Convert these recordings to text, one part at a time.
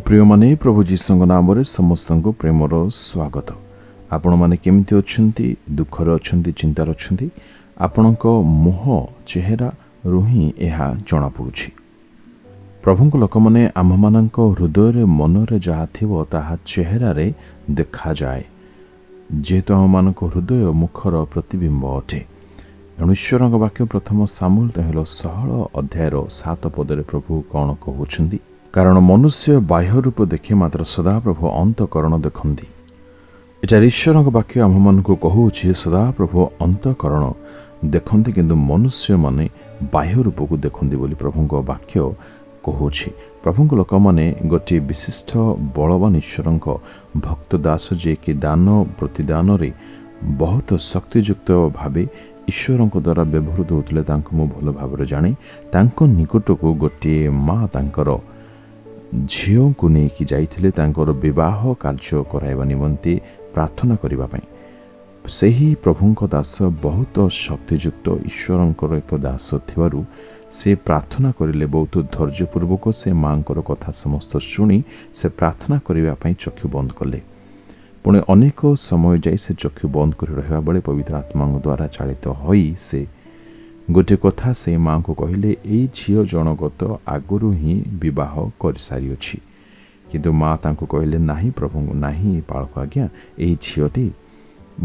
प्रिय माने प्रभु जीसुଙ୍କ नामରେ ସମସ୍ତଙ୍କୁ ପ୍ରେମର ସ୍ୱାଗତ। ଆପଣମାନେ କେମିତି ଅଛନ୍ତି? ଦୁଃଖରେ ଅଛନ୍ତି, ଚିନ୍ତାରେ ଅଛନ୍ତି? ଆପଣଙ୍କ ମୁହଁ ଚେହେରାରୁ ହିଁ ଏହା ଜଣାପଡ଼ୁଛି। ପ୍ରଭୁଙ୍କ ଲୋକମାନେ ଆମମାନଙ୍କ ହୃଦୟରେ ମନରେ ଯାହା ଥିବ ତାହା ଚେହେରାରେ ଦେଖାଯାଏ, ଯେହେତୁ ଆମମାନଙ୍କ ହୃଦୟ ମୁଖର ପ୍ରତିବିମ୍ବ ଅଟେ। ଏଣୁ ଈଶ୍ୱରଙ୍କ ବାକ୍ୟ ପ୍ରଥମ ସାମୁଏଲ 16 ପ୍ରଭୁ କ'ଣ କହୁଛନ୍ତି? କାରଣ ମନୁଷ୍ୟ ବାହ୍ୟ ରୂପ ଦେଖେ, ମାତ୍ର ସଦାପ୍ରଭୁ ଅନ୍ତଃକରଣ ଦେଖନ୍ତି। ଏଠାରେ ଈଶ୍ୱରଙ୍କ ବାକ୍ୟ ଆମମାନଙ୍କୁ କହୁଛି ସଦାପ୍ରଭୁ ଅନ୍ତଃକରଣ ଦେଖନ୍ତି, କିନ୍ତୁ ମନୁଷ୍ୟମାନେ ବାହ୍ୟ ରୂପକୁ ଦେଖନ୍ତି ବୋଲି ପ୍ରଭୁଙ୍କ ବାକ୍ୟ କହୁଛି। ପ୍ରଭୁଙ୍କ ଲୋକମାନେ ଗୋଟିଏ ବିଶିଷ୍ଟ ବଳବାନ ଈଶ୍ୱରଙ୍କ ଭକ୍ତ ଦାସ, ଯିଏକି ଦାନ ପ୍ରତିଦାନରେ ବହୁତ ଶକ୍ତିଯୁକ୍ତ ଭାବେ ଈଶ୍ୱରଙ୍କ ଦ୍ୱାରା ବ୍ୟବହୃତ ହେଉଥିଲେ, ତାଙ୍କୁ ମୁଁ ଭଲ ଭାବରେ ଜାଣେ। ତାଙ୍କ ନିକଟକୁ ଗୋଟିଏ ମା ତାଙ୍କର ଝିଅଙ୍କୁ ନେଇକି ଯାଇଥିଲେ ତାଙ୍କର ବିବାହ କାର୍ଯ୍ୟ କରାଇବା ନିମନ୍ତେ ପ୍ରାର୍ଥନା କରିବା ପାଇଁ। ସେହି ପ୍ରଭୁଙ୍କ ଦାସ ବହୁତ ଶକ୍ତିଯୁକ୍ତ ଈଶ୍ୱରଙ୍କର ଏକ ଦାସ ଥିବାରୁ ସେ ପ୍ରାର୍ଥନା କରିଲେ ବହୁତ ଧୈର୍ଯ୍ୟପୂର୍ବକ। ସେ ମାଙ୍କର କଥା ସମସ୍ତ ଶୁଣି ସେ ପ୍ରାର୍ଥନା କରିବା ପାଇଁ ଚକ୍ଷୁ ବନ୍ଦ କଲେ। ପୁଣି ଅନେକ ସମୟ ଯାଇ ସେ ଚକ୍ଷୁ ବନ୍ଦ କରି ରହିବା ବେଳେ ପବିତ୍ର ଆତ୍ମାଙ୍କ ଦ୍ୱାରା ଚାଳିତ ହୋଇ ସେ ଗୋଟିଏ କଥା ସେ ମାଆଙ୍କୁ କହିଲେ, ଏଇ ଝିଅ ଜଣକ ତ ଆଗରୁ ହିଁ ବିବାହ କରିସାରିଅଛି। କିନ୍ତୁ ମା ତାଙ୍କୁ କହିଲେ, ନାହିଁ ପ୍ରଭୁ, ନାହିଁ ପାଳକ ଆଜ୍ଞା, ଏହି ଝିଅଟି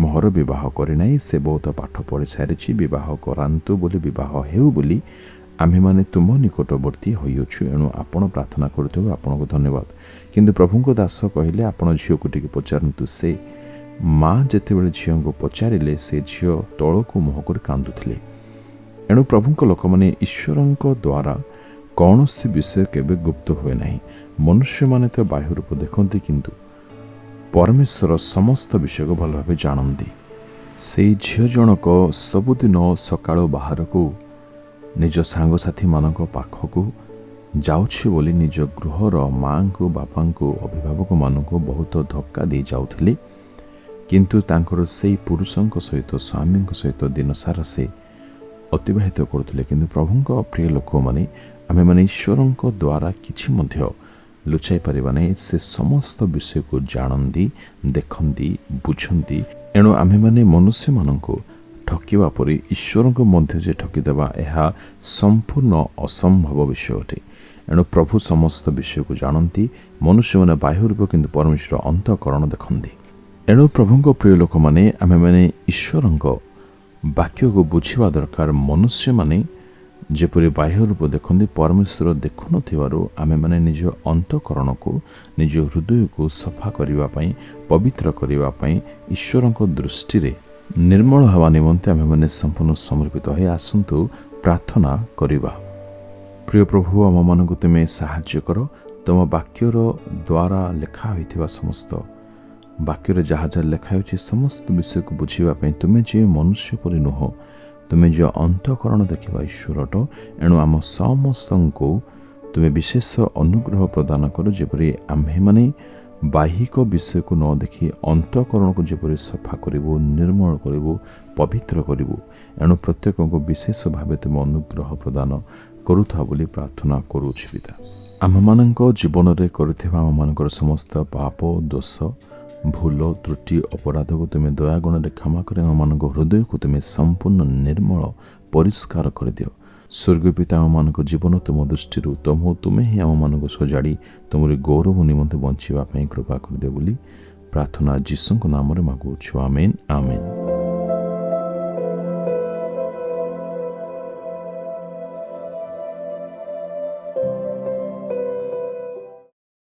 ମୋହର ବିବାହ କରିନାହିଁ। ସେ ବହୁତ ପାଠ ପଢ଼ି ସାରିଛି। ବିବାହ କରାନ୍ତୁ ବୋଲି, ବିବାହ ହେଉ ବୋଲି ଆମ୍ଭେମାନେ ତୁମ ନିକଟବର୍ତ୍ତୀ ହୋଇଅଛୁ। ଏଣୁ ଆପଣ ପ୍ରାର୍ଥନା କରୁଥିବାରୁ ଆପଣଙ୍କୁ ଧନ୍ୟବାଦ। କିନ୍ତୁ ପ୍ରଭୁଙ୍କ ଦାସ କହିଲେ, ଆପଣ ଝିଅକୁ ଟିକେ ପଚାରନ୍ତୁ। ସେ ମା ଯେତେବେଳେ ଝିଅଙ୍କୁ ପଚାରିଲେ, ସେ ଝିଅ ତଳକୁ ମୁହଁ କରି କାନ୍ଦୁଥିଲେ। ଏଣୁ ପ୍ରଭୁଙ୍କ ଲୋକମାନେ ଈଶ୍ୱରଙ୍କ ଦ୍ୱାରା କୌଣସି ବିଷୟ କେବେ ଗୁପ୍ତ ହୁଏ ନାହିଁ। ମନୁଷ୍ୟମାନେ ତ ବାହ୍ୟ ରୂପ ଦେଖନ୍ତି, କିନ୍ତୁ ପରମେଶ୍ୱର ସମସ୍ତ ବିଷୟକୁ ଭଲ ଭାବେ ଜାଣନ୍ତି। ସେଇ ଝିଅ ଜଣକ ସବୁଦିନ ସକାଳୁ ବାହାରକୁ ନିଜ ସାଙ୍ଗସାଥିମାନଙ୍କ ପାଖକୁ ଯାଉଛି ବୋଲି ନିଜ ଗୃହର ମାଆଙ୍କୁ, ବାପାଙ୍କୁ, ଅଭିଭାବକମାନଙ୍କୁ ବହୁତ ଧକ୍କା ଦେଇ ଯାଉଥିଲେ। କିନ୍ତୁ ତାଙ୍କର ସେଇ ପୁରୁଷଙ୍କ ସହିତ, ସ୍ୱାମୀଙ୍କ ସହିତ ଦିନସାରା ସେ ଅତିବାହିତ କରୁଥିଲେ। କିନ୍ତୁ ପ୍ରଭୁଙ୍କ ପ୍ରିୟ ଲୋକମାନେ, ଆମେମାନେ ଈଶ୍ୱରଙ୍କ ଦ୍ୱାରା କିଛି ମଧ୍ୟ ଲୁଚାଇ ପାରିବା ନାହିଁ। ସେ ସମସ୍ତ ବିଷୟକୁ ଜାଣନ୍ତି, ଦେଖନ୍ତି, ବୁଝନ୍ତି। ଏଣୁ ଆମେମାନେ ମନୁଷ୍ୟମାନଙ୍କୁ ଠକିବା ପରି ଈଶ୍ୱରଙ୍କୁ ମଧ୍ୟ ଯେ ଠକିଦେବା, ଏହା ସମ୍ପୂର୍ଣ୍ଣ ଅସମ୍ଭବ ବିଷୟ ଅଟେ। ଏଣୁ ପ୍ରଭୁ ସମସ୍ତ ବିଷୟକୁ ଜାଣନ୍ତି। ମନୁଷ୍ୟମାନେ ବାହ୍ୟ ରୂପ, କିନ୍ତୁ ପରମେଶ୍ୱର ଅନ୍ତଃକରଣ ଦେଖନ୍ତି। ଏଣୁ ପ୍ରଭୁଙ୍କ ପ୍ରିୟ ଲୋକମାନେ, ଆମେମାନେ ଈଶ୍ୱରଙ୍କ ବାକ୍ୟକୁ ବୁଝିବା ଦରକାର। ମନୁଷ୍ୟମାନେ ଯେପରି ବାହ୍ୟ ରୂପ ଦେଖନ୍ତି, ପରମେଶ୍ୱର ଦେଖୁନଥିବାରୁ ଆମେମାନେ ନିଜ ଅନ୍ତଃକରଣକୁ, ନିଜ ହୃଦୟକୁ ସଫା କରିବା ପାଇଁ, ପବିତ୍ର କରିବା ପାଇଁ, ଈଶ୍ୱରଙ୍କ ଦୃଷ୍ଟିରେ ନିର୍ମଳ ହେବା ନିମନ୍ତେ ଆମେମାନେ ସମ୍ପୂର୍ଣ୍ଣ ସମର୍ପିତ ହୋଇ ଆସନ୍ତୁ ପ୍ରାର୍ଥନା କରିବା। ପ୍ରିୟ ପ୍ରଭୁ, ଆମମାନଙ୍କୁ ତୁମେ ସାହାଯ୍ୟ କର। ତୁମ ବାକ୍ୟର ଦ୍ୱାରା ଲେଖା ହୋଇଥିବା ସମସ୍ତ ବାକ୍ୟରେ ଯାହା ଯାହା ଲେଖା ହେଉଛି ସମସ୍ତ ବିଷୟକୁ ବୁଝିବା ପାଇଁ ତୁମେ ଯେ ମନୁଷ୍ୟ ପରି ନୁହଁ, ତୁମେ ଯେ ଅନ୍ତଃକରଣ ଦେଖିବା ଈଶ୍ୱର ଅଟ। ଏଣୁ ଆମ ସମସ୍ତଙ୍କୁ ତୁମେ ବିଶେଷ ଅନୁଗ୍ରହ ପ୍ରଦାନ କର, ଯେପରି ଆମ୍ଭେମାନେ ବାହ୍ୟିକ ବିଷୟକୁ ନ ଦେଖି ଅନ୍ତଃକରଣକୁ ଯେପରି ସଫା କରିବୁ, ନିର୍ମଳ କରିବୁ, ପବିତ୍ର କରିବୁ। ଏଣୁ ପ୍ରତ୍ୟେକଙ୍କୁ ବିଶେଷ ଭାବେ ତୁମେ ଅନୁଗ୍ରହ ପ୍ରଦାନ କରୁଥାଅ ବୋଲି ପ୍ରାର୍ଥନା କରୁଛି ପିତା। ଆମମାନଙ୍କ ଜୀବନରେ କରୁଥିବା ଆମମାନଙ୍କର ସମସ୍ତ ପାପ, ଦୋଷ, ଭୁଲ, ତ୍ରୁଟି, ଅପରାଧକୁ ତୁମେ ଦୟାଗୁଣରେ କ୍ଷମା କରି ଆମମାନଙ୍କ ହୃଦୟକୁ ତୁମେ ସମ୍ପୂର୍ଣ୍ଣ ନିର୍ମଳ, ପରିଷ୍କାର କରିଦିଅ। ସ୍ୱର୍ଗୀୟ ପିତା, ଆମମାନଙ୍କ ଜୀବନ ତୁମ ଦୃଷ୍ଟିରୁ ତୁମେ ହିଁ ଆମମାନଙ୍କୁ ସଜାଡ଼ି ତୁମରି ଗୌରବ ନିମନ୍ତେ ବଞ୍ଚିବା ପାଇଁ କୃପା କରିଦିଅ ବୋଲି ପ୍ରାର୍ଥନା ଯୀଶୁଙ୍କ ନାମରେ ମାଗୁଅଛୁ। ଆମେନ୍, ଆମେନ୍।